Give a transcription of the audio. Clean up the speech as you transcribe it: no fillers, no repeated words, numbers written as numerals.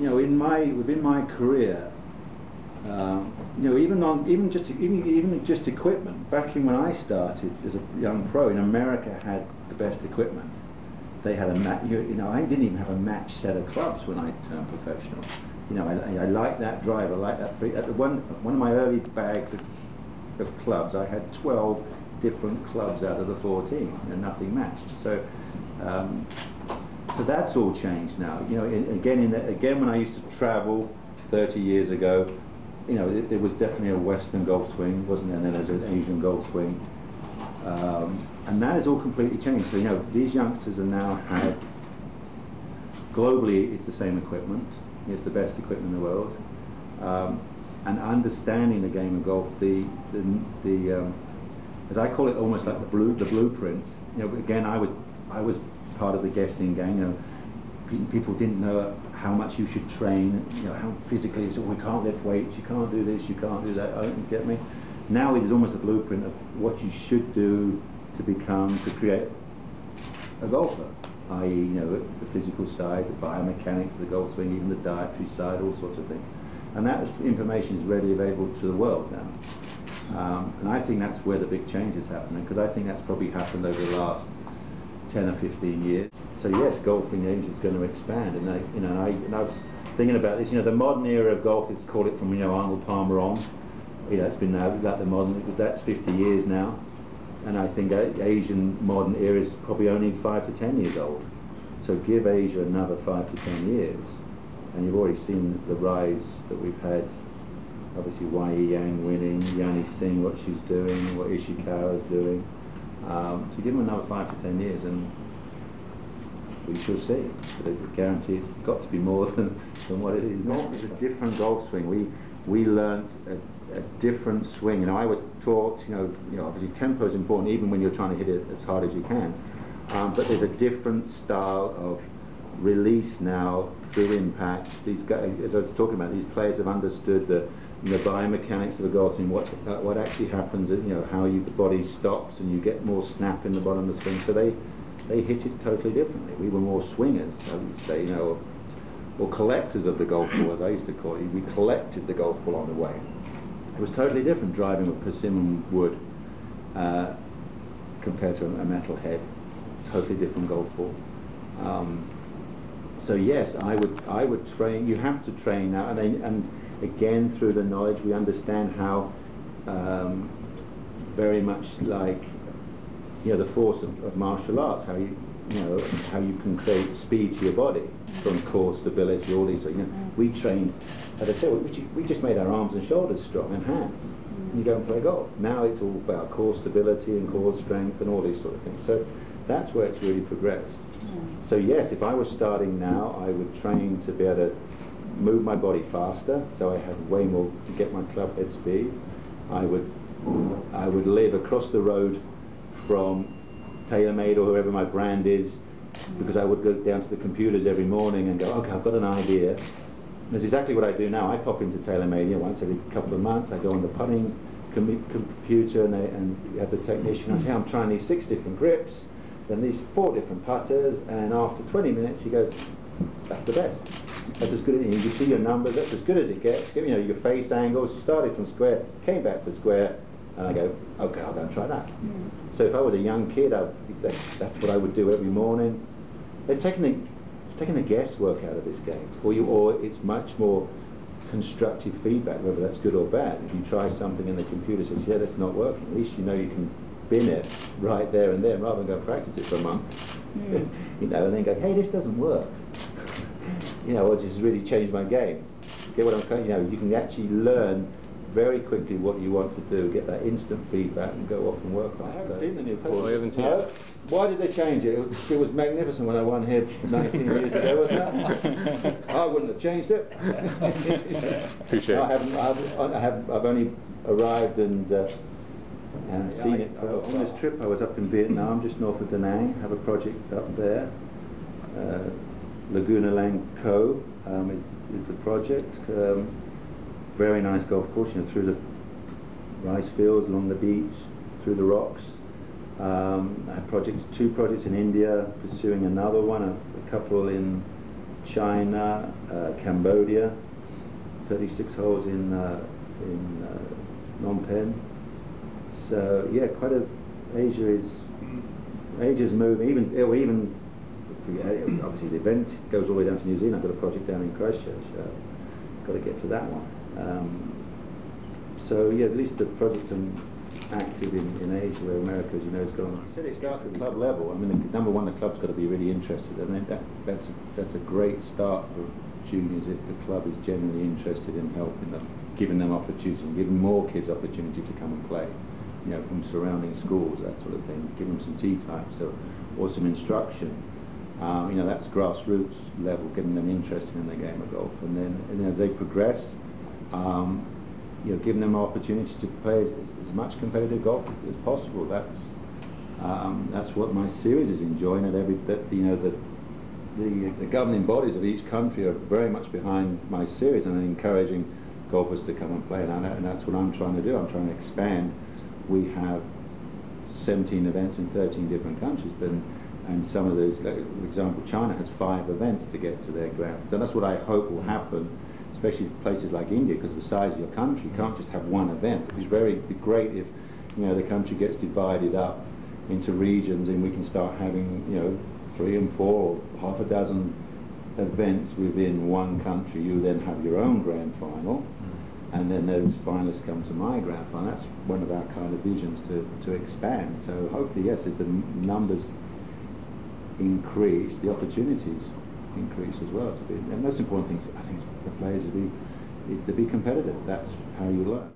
you know, within my career, you know, even just equipment. Back in when I started as a young pro in America, had the best equipment. They had you know, I didn't even have a match set of clubs when I turned professional. You know, I like that drive. I like that free. One of my early bags of clubs, I had 12 different clubs out of the 14, and nothing matched. So. So that's all changed now. You know, again when I used to travel 30 years ago, you know, there was definitely a Western golf swing, wasn't there? And then there's an Asian golf swing, and that has all completely changed. So you know, these youngsters are now have globally, it's the same equipment. It's the best equipment in the world, and understanding the game of golf, as I call it, almost like the blueprints. You know, again, I was part of the guessing game. You know, people didn't know how much you should train. You know, how physically. So we can't lift weights. You can't do this. You can't do that. Oh, you get me? Now it is almost a blueprint of what you should do to create a golfer. I.e., you know, the physical side, the biomechanics of the golf swing, even the dietary side, all sorts of things. And that information is readily available to the world now. And I think that's where the big change is happening, because I think that's probably happened over the last 10 or 15 years. So yes, golfing age is going to expand, and I was thinking about this. You know, the modern era of golf, let's call it from, you know, Arnold Palmer on. You know, it's been now that the modern, that's 50 years now, and I think Asian modern era is probably only 5 to 10 years old. So give Asia another 5 to 10 years, and you've already seen the rise that we've had. Obviously, Wei Yang winning, Yani Singh, what she's doing, what Ishikawa is doing. So give them another 5 to 10 years, and we shall see. But I guarantee it's got to be more than what it is now. It's a different golf swing. We learnt a different swing. You know, I was taught, you know, obviously tempo is important, even when you're trying to hit it as hard as you can. But there's a different style of release now through impact. These guys, as I was talking about, these players have understood the biomechanics of a golf swing, what actually happens, you know, how the body stops and you get more snap in the bottom of the swing. So they hit it totally differently. We were more swingers, I would say, you know, or collectors of the golf ball, as I used to call it. We collected the golf ball on the way. It was totally different driving with persimmon wood compared to a metal head. Totally different golf ball. So yes, I would train. You have to train now, and again, through the knowledge, we understand how very much like, you know, the force of martial arts, how you can create speed to your body from core stability, all these. You know, we train, as I said, we just made our arms and shoulders strong and hands. And you go and play golf. Now it's all about core stability and core strength and all these sort of things. So that's where it's really progressed. So yes, if I was starting now, I would train to be able to move my body faster, so I had way more to get my club head speed. I would live across the road from TaylorMade or whoever my brand is, because I would go down to the computers every morning and go, okay, I've got an idea. And that's exactly what I do now. I pop into TaylorMade, you know, once every couple of months. I go on the putting computer and you have the technician. I say, I'm trying these 6 different grips, then these 4 different putters, and after 20 minutes he goes, that's the best. That's as good as you see your numbers. That's as good as it gets. You know, your face angles. You started from square, came back to square, and I go, okay, I'll go and try that. So if I was a young kid, that's what I would do every morning. They've taken the guesswork out of this game, or it's much more constructive feedback, whether that's good or bad. If you try something and the computer says, yeah, that's not working, at least you know you can bin it right there and there, rather than go practice it for a month. You know, and then go, hey, this doesn't work. You know, or just really changed my game. Get what I'm saying? You know, you can actually learn very quickly what you want to do, get that instant feedback, and go off and work on it. I haven't seen the new course. I haven't seen it. Why did they change it? It was magnificent when I won here 19 years ago, wasn't it? I wouldn't have changed it. I've only arrived and seen it. On this trip, I was up in Vietnam, just north of Da Nang. Have a project up there. Laguna Lang Co is the project. Very nice golf course, you know, through the rice fields, along the beach, through the rocks. I have 2 projects in India, pursuing another one, a couple in China, Cambodia, 36 holes in Phnom Penh. So yeah, Asia's moving. Even obviously the event goes all the way down to New Zealand. I've got a project down in Christchurch. Got to get to that one. So yeah, at least the projects are active in Asia, where America, as you know, has gone. I said it starts at club level. I mean, number one, the club's got to be really interested, and then that's a great start for juniors if the club is genuinely interested in helping them, giving them opportunity, giving more kids opportunity to come and play. You know, from surrounding schools, that sort of thing. Give them some tee times, or some instruction. You know, that's grassroots level, getting them interested in the game of golf, and then as they progress, you know, giving them an opportunity to play as much competitive golf as possible. That's what my series is enjoying. The governing bodies of each country are very much behind my series and encouraging golfers to come and play, and that's what I'm trying to do. I'm trying to expand. We have 17 events in 13 different countries, and some of those, like, for example, China has 5 events to get to their grounds, and that's what I hope will happen, especially places like India, because of the size of your country. You can't just have one event. It'd be great if, you know, the country gets divided up into regions, and we can start having, you know, 3 and 4 or half a dozen events within one country. You then have your own grand final, and then those finalists come to my grand final. That's one of our kind of visions to expand. So hopefully, yes, as the numbers increase, the opportunities increase as well. The most important thing, I think, for players is to be competitive. That's how you learn.